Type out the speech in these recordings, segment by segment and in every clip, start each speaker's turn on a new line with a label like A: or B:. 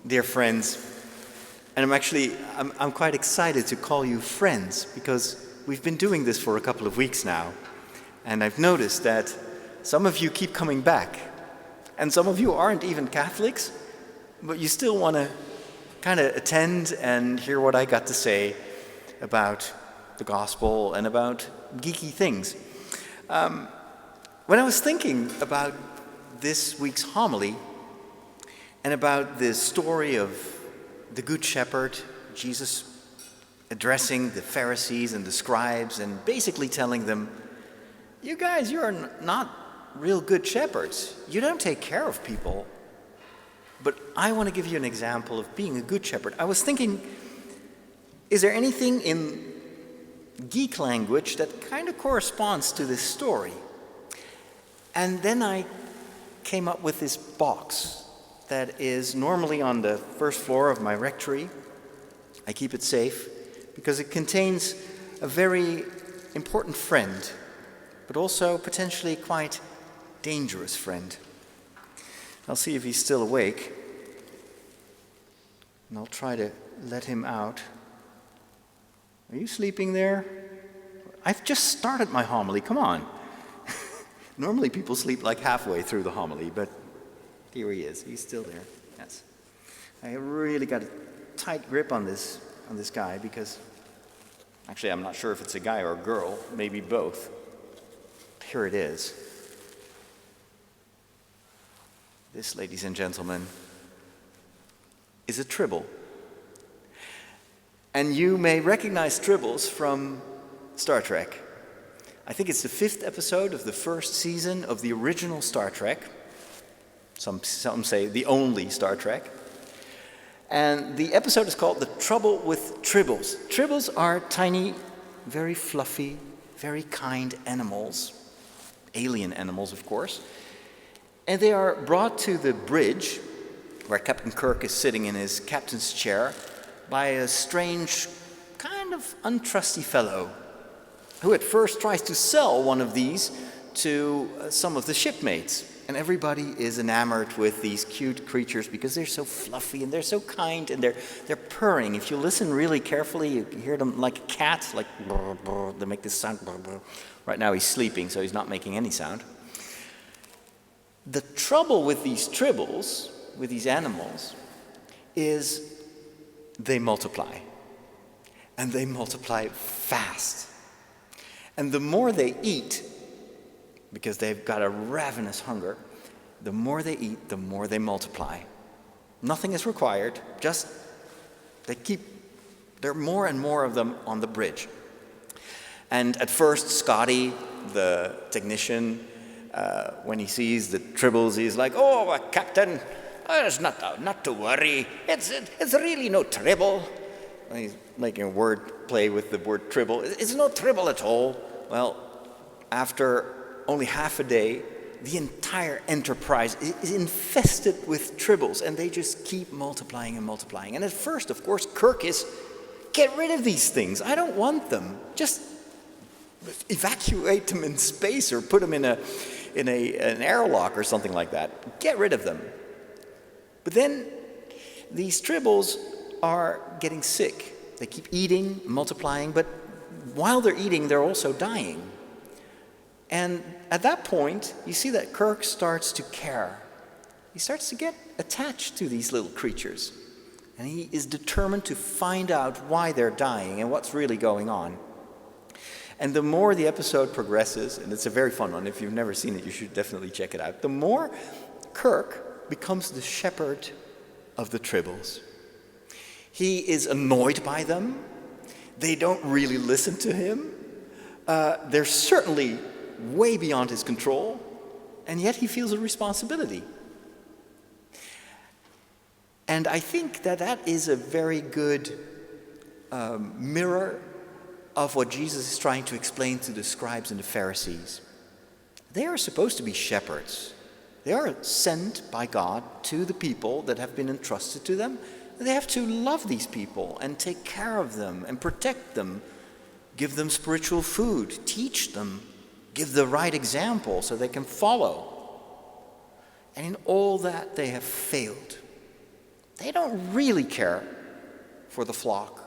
A: dear friends, and I'm quite excited to call you friends because we've been doing this for a couple of weeks now, and I've noticed that some of you keep coming back, and some of you aren't even Catholics, but you still want to kind of attend and hear what I got to say about the gospel and about geeky things. When I was thinking about this week's homily and about the story of the Good Shepherd, Jesus addressing the Pharisees and the scribes and basically telling them, you guys, you're not real good shepherds. You don't take care of people. But I want to give you an example of being a good shepherd. I was thinking, is there anything in geek language that kind of corresponds to this story? And then I came up with this box that is normally on the first floor of my rectory. I keep it safe because it contains a very important friend, but also potentially quite dangerous friend. I'll see if he's still awake, and I'll try to let him out. Are you sleeping there? I've just started my homily, come on. Normally people sleep like halfway through the homily, but here he is, he's still there, yes. I really got a tight grip on this guy because, actually I'm not sure if it's a guy or a girl, maybe both. Here it is. This, ladies and gentlemen, is a Tribble. And you may recognize Tribbles from Star Trek. I think it's the 5th episode of the first season of the original Star Trek. Some say the only Star Trek. And the episode is called The Trouble with Tribbles. Tribbles are tiny, very fluffy, very kind animals. Alien animals, of course. And they are brought to the bridge, where Captain Kirk is sitting in his captain's chair, by a strange, kind of untrusty fellow, who at first tries to sell one of these to some of the shipmates. And everybody is enamored with these cute creatures because they're so fluffy and they're so kind and they're purring. If you listen really carefully, you can hear them like a cat, like brr, brr, they make this sound. Brr, brr. Right now he's sleeping, so he's not making any sound. The trouble with these Tribbles, with these animals, is they multiply. And they multiply fast. And the more they eat, because they've got a ravenous hunger, the more they eat, the more they multiply. Nothing is required, just there are more and more of them on the bridge. And at first, Scotty, the technician, when he sees the Tribbles, he's like, "Oh, Captain, it's not to worry. It's really no trouble." And he's making a word play with the word Tribble. It's no trouble at all. Well, after only half a day, the entire enterprise is infested with Tribbles, and they just keep multiplying and multiplying. And at first, of course, Kirk is, get rid of these things. I don't want them. Just evacuate them in space or put them in an airlock or something like that. Get rid of them. But then these Tribbles are getting sick. They keep eating, multiplying, but while they're eating, they're also dying. And at that point, you see that Kirk starts to care. He starts to get attached to these little creatures. And he is determined to find out why they're dying and what's really going on. And the more the episode progresses, and it's a very fun one, if you've never seen it, you should definitely check it out. The more Kirk becomes the shepherd of the Tribbles. He is annoyed by them. They don't really listen to him. They're certainly way beyond his control, and yet he feels a responsibility. And I think that is a very good mirror of what Jesus is trying to explain to the scribes and the Pharisees. They are supposed to be shepherds. They are sent by God to the people that have been entrusted to them. They have to love these people and take care of them and protect them, give them spiritual food, teach them, give the right example so they can follow. And in all that, they have failed. they don't really care for the flock.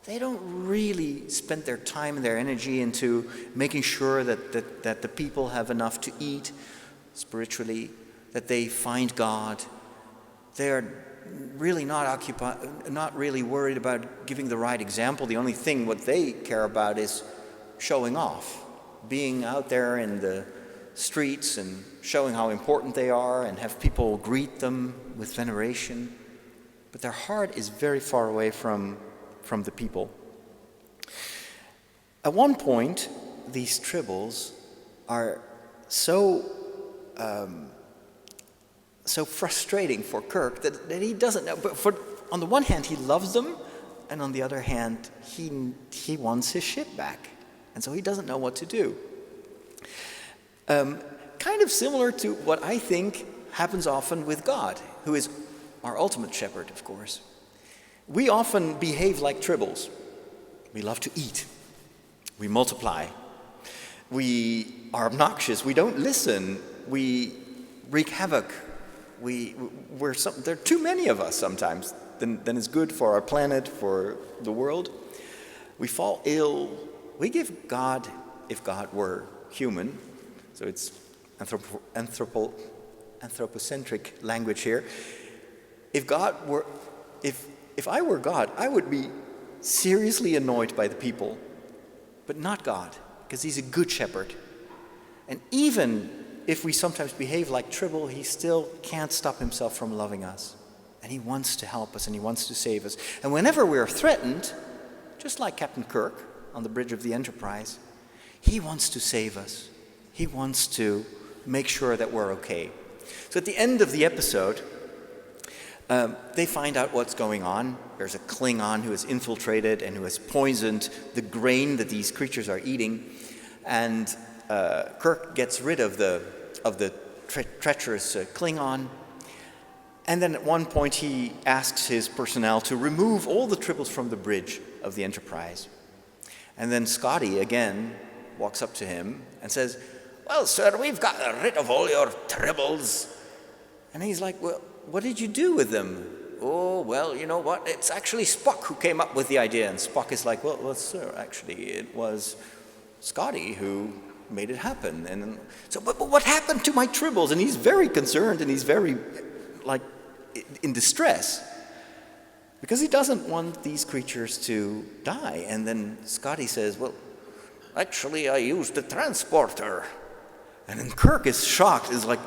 A: They don't really spend their time and their energy into making sure that the people have enough to eat spiritually, that they find God. They are really not really worried about giving the right example. The only thing what they care about is showing off, being out there in the streets and showing how important they are and have people greet them with veneration. But their heart is very far away from the people. At one point, these Tribbles are so frustrating for Kirk that he doesn't know. But on the one hand, he loves them, and on the other hand, he wants his ship back, and so he doesn't know what to do. Kind of similar to what I think happens often with God, who is our ultimate shepherd, of course. We often behave like Tribbles. We love to eat. We multiply. We are obnoxious. We don't listen. We wreak havoc. There are too many of us sometimes than is good for our planet, for the world. We fall ill. We give God, if God were human, so it's anthropocentric language here. If I were God, I would be seriously annoyed by the people, but not God, because he's a good shepherd. And even if we sometimes behave like Tribble, he still can't stop himself from loving us. And he wants to help us, and he wants to save us. And whenever we're threatened, just like Captain Kirk on the bridge of the Enterprise, he wants to save us. He wants to make sure that we're okay. So at the end of the episode, they find out what's going on. There's a Klingon who has infiltrated and who has poisoned the grain that these creatures are eating. And Kirk gets rid of the treacherous Klingon. And then at one point he asks his personnel to remove all the Tribbles from the bridge of the Enterprise. And then Scotty again walks up to him and says, "Well, sir, we've got rid of all your Tribbles." And he's like, "Well, what did you do with them?" "Oh, well, you know what? It's actually Spock who came up with the idea." And Spock is like, well, sir, actually, it was Scotty who made it happen. And so, but what happened to my Tribbles? And he's very concerned, and he's very, in distress, because he doesn't want these creatures to die. And then Scotty says, "Well, actually, I used the transporter." And then Kirk is shocked, is like,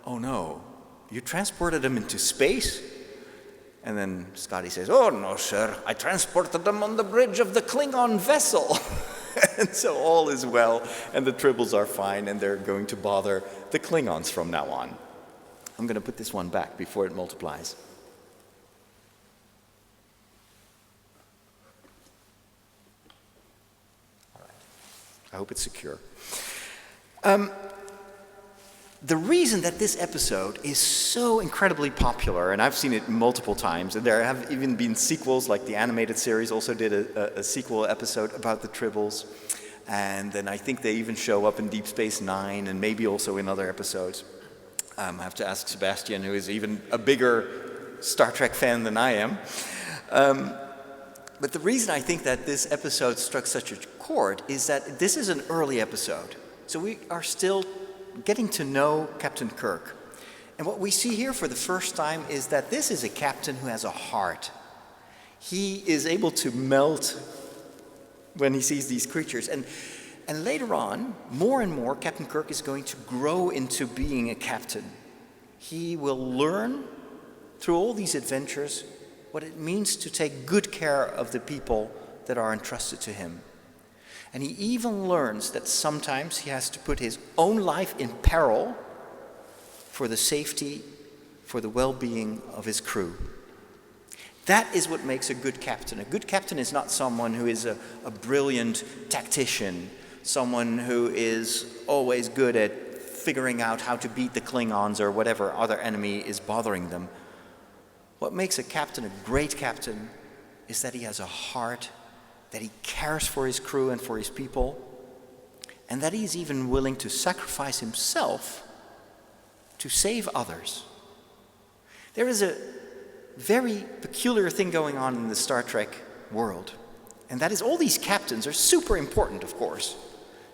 A: "Oh no, you transported them into space?" And then Scotty says, "Oh no, sir, I transported them on the bridge of the Klingon vessel." And so all is well, and the Tribbles are fine, and they're going to bother the Klingons from now on. I'm going to put this one back before it multiplies. All right. I hope it's secure. The reason that this episode is so incredibly popular, and I've seen it multiple times, and there have even been sequels, like the animated series also did a sequel episode about the Tribbles, and then I think they even show up in Deep Space Nine, and maybe also in other episodes. I have to ask Sebastian, who is even a bigger Star Trek fan than I am. But the reason I think that this episode struck such a chord is that this is an early episode. So we are still getting to know Captain Kirk. And what we see here for the first time is that this is a captain who has a heart. He is able to melt when he sees these creatures. And later on, more and more, Captain Kirk is going to grow into being a captain. He will learn through all these adventures what it means to take good care of the people that are entrusted to him. And he even learns that sometimes he has to put his own life in peril for the safety, for the well-being of his crew. That is what makes a good captain. A good captain is not someone who is a brilliant tactician, someone who is always good at figuring out how to beat the Klingons or whatever other enemy is bothering them. What makes a captain a great captain is that he has a heart, that he cares for his crew and for his people, and that he's even willing to sacrifice himself to save others. There is very peculiar thing going on in the Star Trek world. And that is all these captains are super important, of course.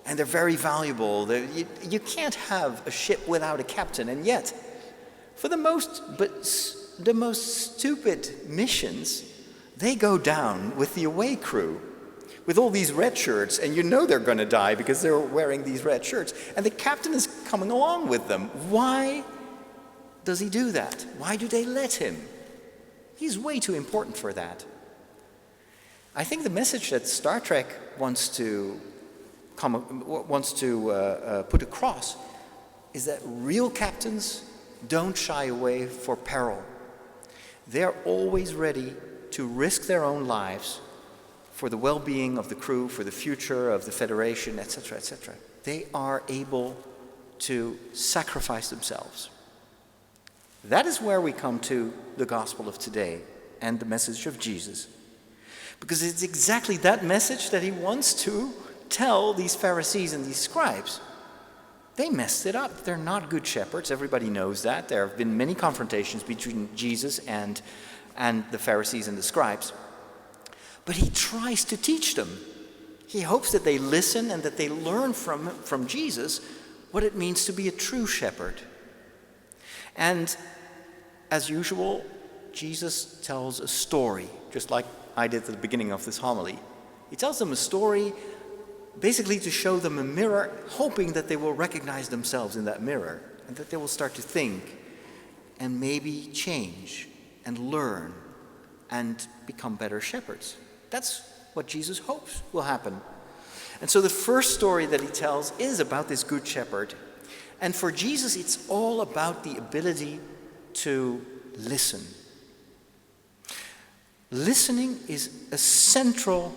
A: And they're very valuable. You can't have a ship without a captain. And yet, for the most stupid missions, they go down with the away crew, with all these red shirts, and you know they're going to die because they're wearing these red shirts. And the captain is coming along with them. Why does he do that? Why do they let him? He's way too important for that. I think the message that Star Trek wants to put across is that real captains don't shy away for peril. They're always ready to risk their own lives for the well-being of the crew, for the future of the Federation, etc., etc. They are able to sacrifice themselves. That is where we come to the gospel of today and the message of Jesus. Because it's exactly that message that he wants to tell these Pharisees and these scribes. They messed it up. They're not good shepherds. Everybody knows that. There have been many confrontations between Jesus and the Pharisees and the scribes. But he tries to teach them. He hopes that they listen and that they learn from Jesus what it means to be a true shepherd. And as usual, Jesus tells a story, just like I did at the beginning of this homily. He tells them a story basically to show them a mirror, hoping that they will recognize themselves in that mirror and that they will start to think and maybe change and learn and become better shepherds. That's what Jesus hopes will happen. And so the first story that he tells is about this good shepherd. And for Jesus, it's all about the ability to listen. Listening is a central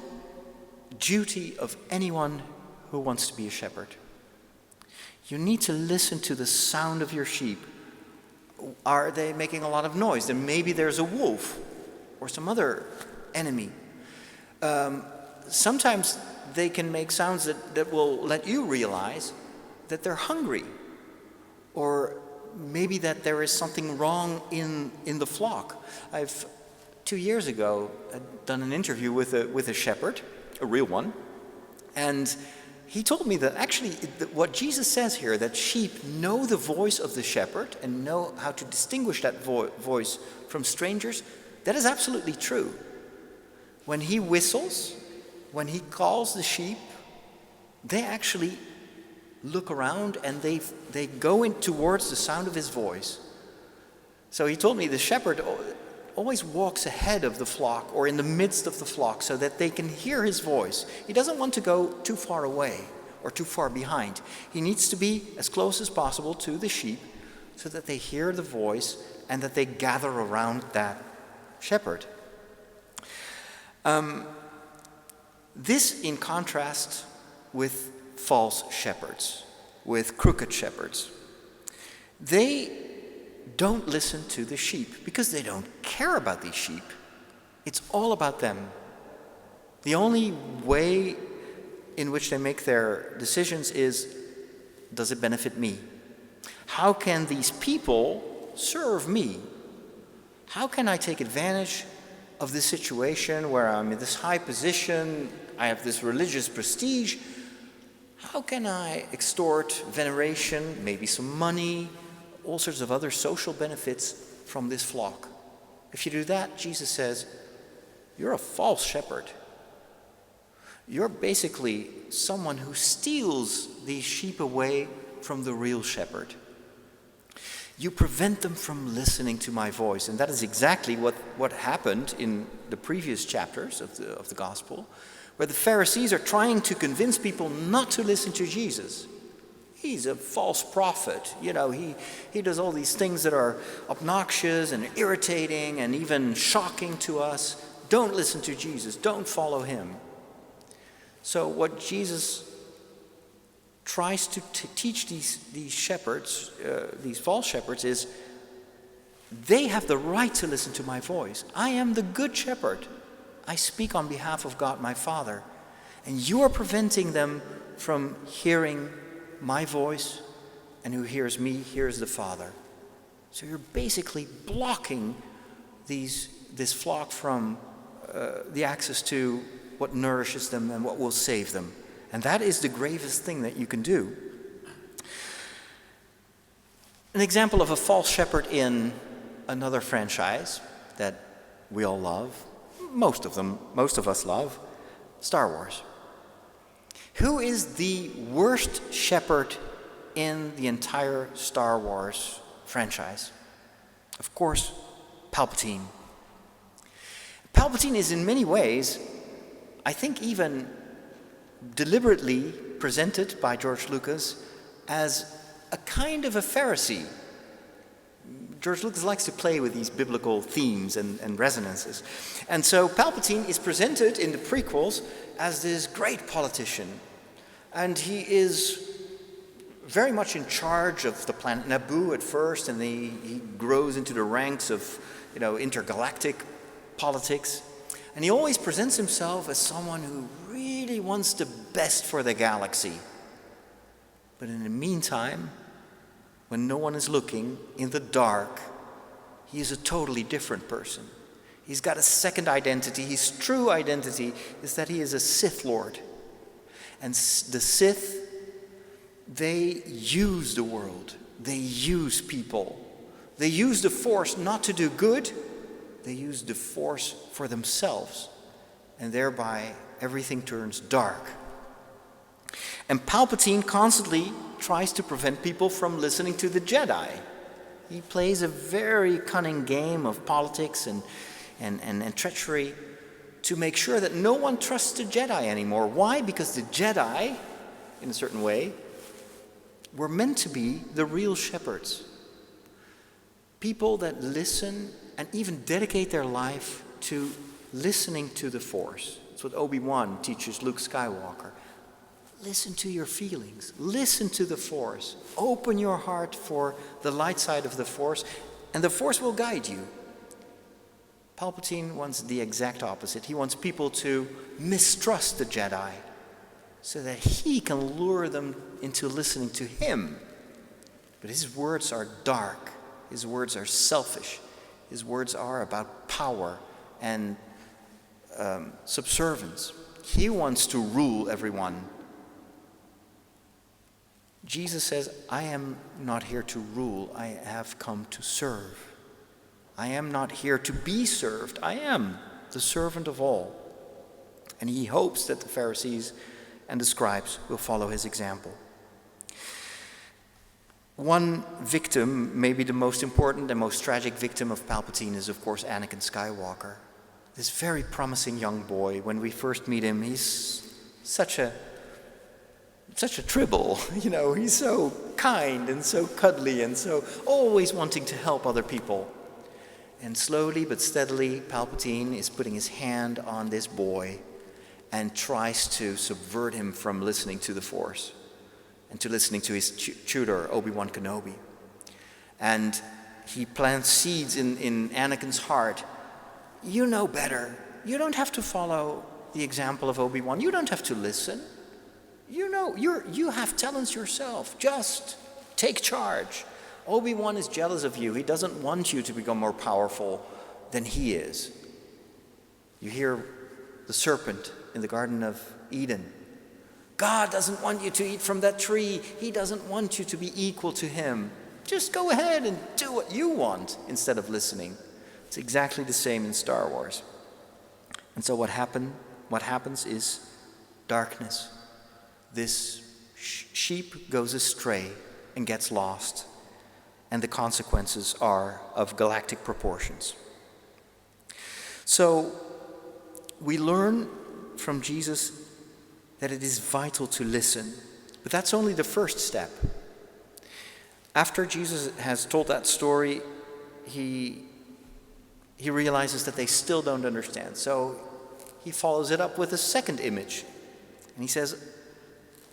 A: duty of anyone who wants to be a shepherd. You need to listen to the sound of your sheep. Are they making a lot of noise? Then maybe there's a wolf or some other enemy. Sometimes they can make sounds that will let you realize that they're hungry, or maybe that there is something wrong in the flock. 2 years ago, I'd done an interview with a shepherd, a real one, and he told me that actually what Jesus says here, that sheep know the voice of the shepherd and know how to distinguish that voice from strangers, that is absolutely true. When he whistles, when he calls the sheep, they actually look around and they go in towards the sound of his voice. So he told me the shepherd always walks ahead of the flock or in the midst of the flock so that they can hear his voice. He doesn't want to go too far away or too far behind. He needs to be as close as possible to the sheep so that they hear the voice and that they gather around that shepherd. This in contrast with false shepherds, with crooked shepherds. They don't listen to the sheep because they don't care about these sheep. It's all about them. The only way in which they make their decisions is, does it benefit me? How can these people serve me? How can I take advantage of this situation where I'm in this high position, I have this religious prestige? How can I extort veneration, maybe some money, all sorts of other social benefits from this flock? If you do that, Jesus says, you're a false shepherd. You're basically someone who steals these sheep away from the real shepherd. You prevent them from listening to my voice. And that is exactly what happened in the previous chapters of the gospel, where the Pharisees are trying to convince people not to listen to Jesus. He's a false prophet. You know, he does all these things that are obnoxious and irritating and even shocking to us. Don't listen to Jesus. Don't follow him. So what Jesus tries to teach these shepherds, these false shepherds, is they have the right to listen to my voice. I am the good shepherd. I speak on behalf of God, my Father. And you are preventing them from hearing my voice, and who hears me hears the Father. So you're basically blocking this flock from the access to what nourishes them and what will save them. And that is the gravest thing that you can do. An example of a false shepherd in another franchise that we all love, most of us love, Star Wars. Who is the worst shepherd in the entire Star Wars franchise? Of course, Palpatine. Palpatine is in many ways, I think even deliberately presented by George Lucas as a kind of a Pharisee. George Lucas likes to play with these biblical themes and resonances. And so Palpatine is presented in the prequels as this great politician. And he is very much in charge of the planet Naboo at first, and he grows into the ranks of intergalactic politics. And he always presents himself as someone who really wants the best for the galaxy. But in the meantime, when no one is looking, in the dark, he is a totally different person. He's got a second identity. His true identity is that he is a Sith Lord. And the Sith, they use the world. They use people. They use the Force not to do good. They use the Force for themselves. And thereby, everything turns dark. And Palpatine constantly tries to prevent people from listening to the Jedi. He plays a very cunning game of politics and treachery to make sure that no one trusts the Jedi anymore. Why? Because the Jedi, in a certain way, were meant to be the real shepherds. People that listen and even dedicate their life to listening to the Force. That's what Obi-Wan teaches Luke Skywalker. Listen to your feelings. Listen to the Force. Open your heart for the light side of the Force, and the Force will guide you. Palpatine wants the exact opposite. He wants people to mistrust the Jedi so that he can lure them into listening to him. But his words are dark. His words are selfish. His words are about power and subservience. He wants to rule everyone. Jesus says, I am not here to rule. I have come to serve. I am not here to be served. I am the servant of all. And he hopes that the Pharisees and the scribes will follow his example. One victim, maybe the most important and most tragic victim of Palpatine, is of course Anakin Skywalker. This very promising young boy. When we first meet him, he's such a Tribble, he's so kind and so cuddly and so always wanting to help other people. And slowly but steadily, Palpatine is putting his hand on this boy and tries to subvert him from listening to the Force and to listening to his tutor, Obi-Wan Kenobi. And he plants seeds in Anakin's heart. You know better. You don't have to follow the example of Obi-Wan. You don't have to listen. You have talents yourself. Just take charge. Obi-Wan is jealous of you. He doesn't want you to become more powerful than he is. You hear the serpent in the Garden of Eden. God doesn't want you to eat from that tree. He doesn't want you to be equal to him. Just go ahead and do what you want instead of listening. It's exactly the same in Star Wars. And so what happens is darkness. This sheep goes astray and gets lost, and the consequences are of galactic proportions. So we learn from Jesus that it is vital to listen, but that's only the first step. After Jesus has told that story, he realizes that they still don't understand. So he follows it up with a second image, and he says,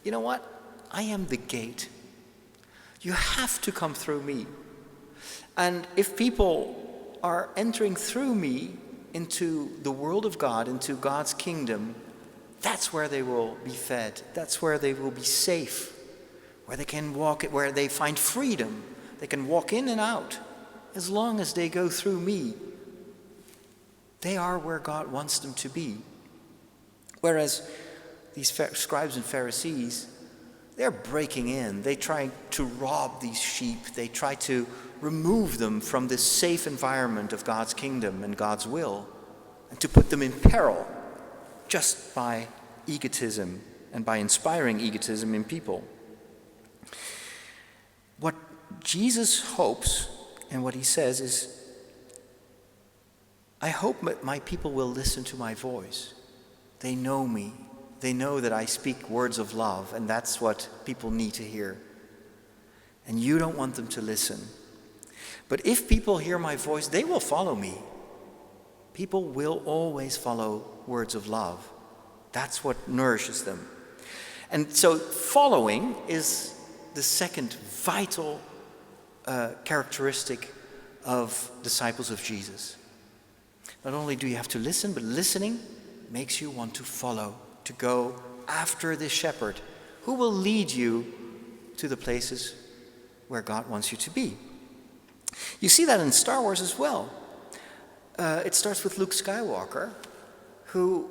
A: you know what? I am the gate. You have to come through me. And if people are entering through me into the world of God, into God's kingdom, that's where they will be fed. That's where they will be safe, where they can walk, where they find freedom. They can walk in and out as long as they go through me. They are where God wants them to be. Whereas these scribes and Pharisees, they're breaking in. They try to rob these sheep. They try to remove them from this safe environment of God's kingdom and God's will, and to put them in peril just by egotism and by inspiring egotism in people. What Jesus hopes and what he says is, I hope that my people will listen to my voice. They know me. They know that I speak words of love, and that's what people need to hear. And you don't want them to listen. But if people hear my voice, they will follow me. People will always follow words of love. That's what nourishes them. And so following is the second vital characteristic of disciples of Jesus. Not only do you have to listen, but listening makes you want to follow, to go after this shepherd who will lead you to the places where God wants you to be. You see that in Star Wars as well. It starts with Luke Skywalker, who,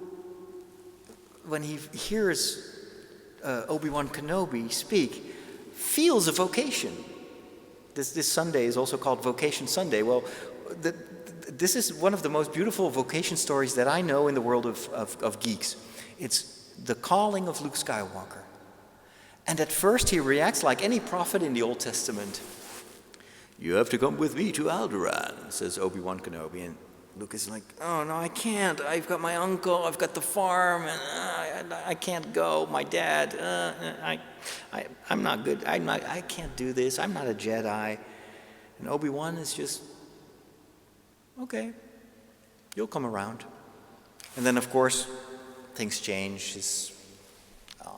A: when he hears Obi-Wan Kenobi speak, feels a vocation. This Sunday is also called Vocation Sunday. Well, this is one of the most beautiful vocation stories that I know in the world of Geeks. It's the calling of Luke Skywalker. And at first he reacts like any prophet in the Old Testament. You have to come with me to Alderaan, says Obi-Wan Kenobi. And Luke is like, oh no, I can't. I've got my uncle, I've got the farm, and I can't go. My dad, I'm not good. I can't do this. I'm not a Jedi. And Obi-Wan is just, okay, you'll come around. And then, of course, things change. His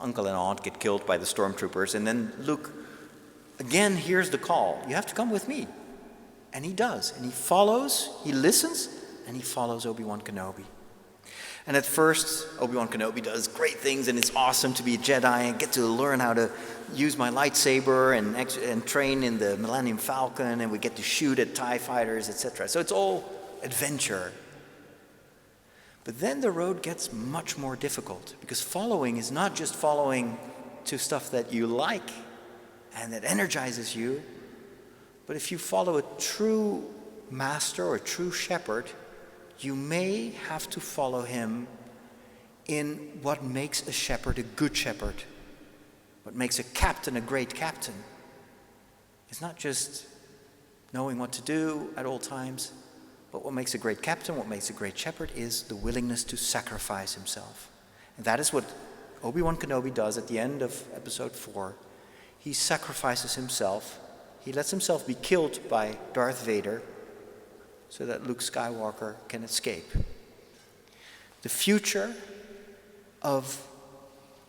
A: uncle and aunt get killed by the stormtroopers. And then Luke again hears the call. You have to come with me. And he does. And he follows, he listens, and he follows Obi-Wan Kenobi. And at first, Obi-Wan Kenobi does great things, and it's awesome to be a Jedi and get to learn how to use my lightsaber and train in the Millennium Falcon, and we get to shoot at TIE fighters, etc. So it's all adventure. But then the road gets much more difficult, because following is not just following to stuff that you like and that energizes you, but if you follow a true master or a true shepherd, you may have to follow him in what makes a shepherd a good shepherd, what makes a captain a great captain. It's not just knowing what to do at all times, but what makes a great captain, what makes a great shepherd is the willingness to sacrifice himself. And that is what Obi-Wan Kenobi does at the end of episode 4. He sacrifices himself. He lets himself be killed by Darth Vader so that Luke Skywalker can escape. The future of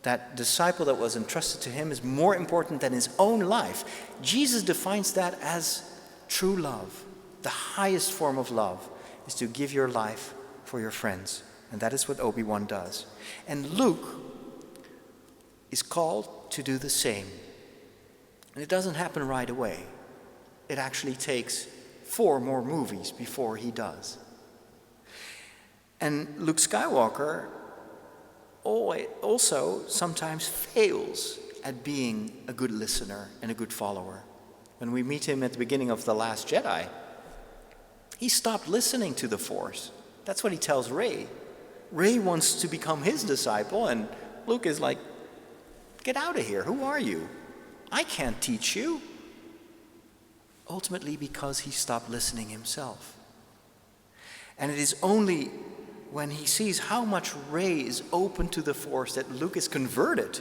A: that disciple that was entrusted to him is more important than his own life. Jesus defines that as true love. The highest form of love is to give your life for your friends. And that is what Obi-Wan does. And Luke is called to do the same. And it doesn't happen right away. It actually takes 4 more movies before he does. And Luke Skywalker also sometimes fails at being a good listener and a good follower. When we meet him at the beginning of The Last Jedi, he stopped listening to the Force. That's what he tells Rey. Rey wants to become his disciple, and Luke is like, get out of here. Who are you? I can't teach you. Ultimately because he stopped listening himself. And it is only when he sees how much Rey is open to the Force that Luke is converted,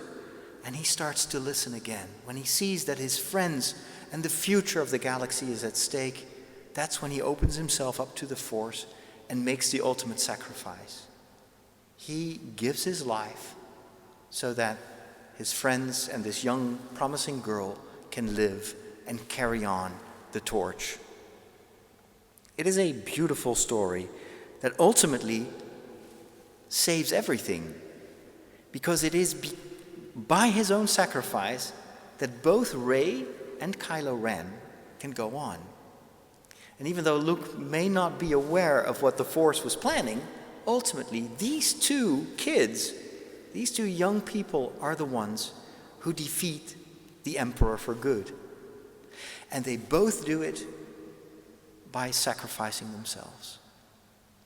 A: and he starts to listen again. When he sees that his friends and the future of the galaxy is at stake, that's when he opens himself up to the Force and makes the ultimate sacrifice. He gives his life so that his friends and this young, promising girl can live and carry on the torch. It is a beautiful story that ultimately saves everything, because it is by his own sacrifice that both Rey and Kylo Ren can go on. And even though Luke may not be aware of what the Force was planning, ultimately these two kids, these two young people are the ones who defeat the Emperor for good. And they both do it by sacrificing themselves.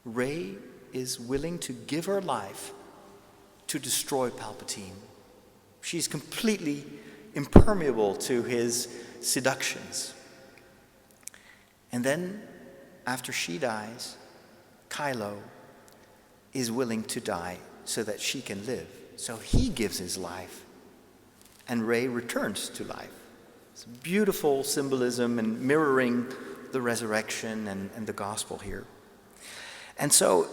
A: Rey is willing to give her life to destroy Palpatine. She's completely impermeable to his seductions. And then, after she dies, Kylo is willing to die so that she can live. So he gives his life, and Rey returns to life. It's beautiful symbolism and mirroring the resurrection and the gospel here. And so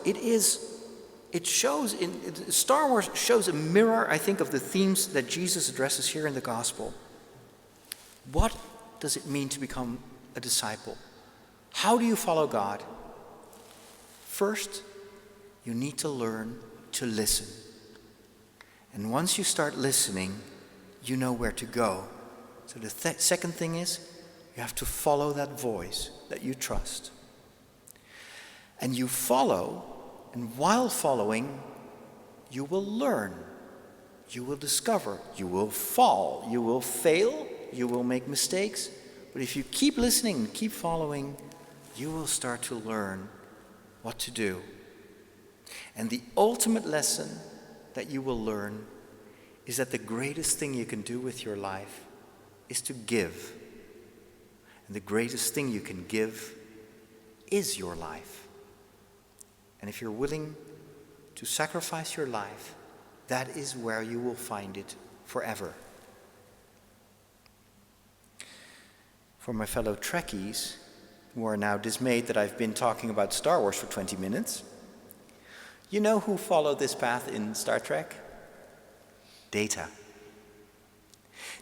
A: Star Wars shows a mirror, I think, of the themes that Jesus addresses here in the gospel. What does it mean to become a disciple? How do you follow God? First, you need to learn to listen. And once you start listening, you know where to go. So the second thing is, you have to follow that voice that you trust. And you follow, and while following, you will learn. You will discover. You will fall. You will fail. You will make mistakes. But if you keep listening and keep following, you will start to learn what to do. And the ultimate lesson that you will learn is that the greatest thing you can do with your life is to give. And the greatest thing you can give is your life. And if you're willing to sacrifice your life, that is where you will find it forever. For my fellow Trekkies, who are now dismayed that I've been talking about Star Wars for 20 minutes, you know who followed this path in Star Trek? Data.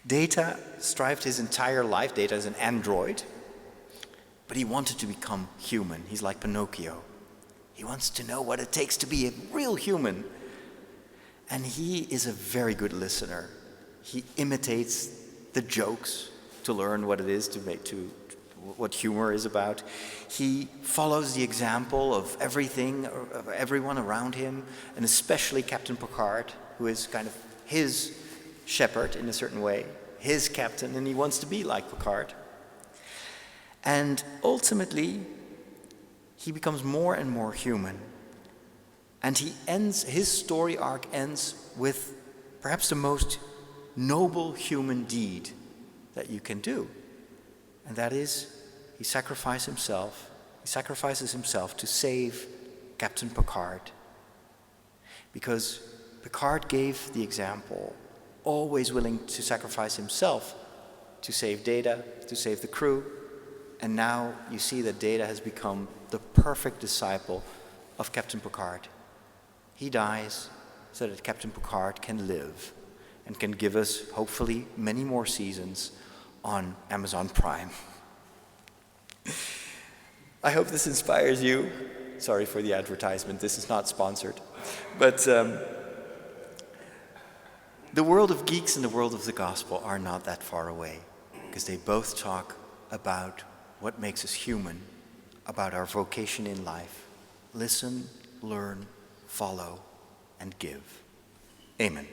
A: Data strived his entire life. Data is an android, but he wanted to become human. He's like Pinocchio. He wants to know what it takes to be a real human. And he is a very good listener. He imitates the jokes to learn what it is what humor is about. He follows the example of everyone around him, and especially Captain Picard, who is kind of his shepherd in a certain way, his captain, and he wants to be like Picard. And ultimately, he becomes more and more human. And his story arc ends with perhaps the most noble human deed that you can do. And that is, he sacrifices himself to save Captain Picard. Because Picard gave the example, always willing to sacrifice himself to save Data, to save the crew. And now you see that Data has become the perfect disciple of Captain Picard. He dies so that Captain Picard can live and can give us, hopefully, many more seasons on Amazon Prime. I hope this inspires you. Sorry for the advertisement, this is not sponsored. But the world of Geeks and the world of the gospel are not that far away, because they both talk about what makes us human, about our vocation in life. Listen, learn, follow, and give. Amen.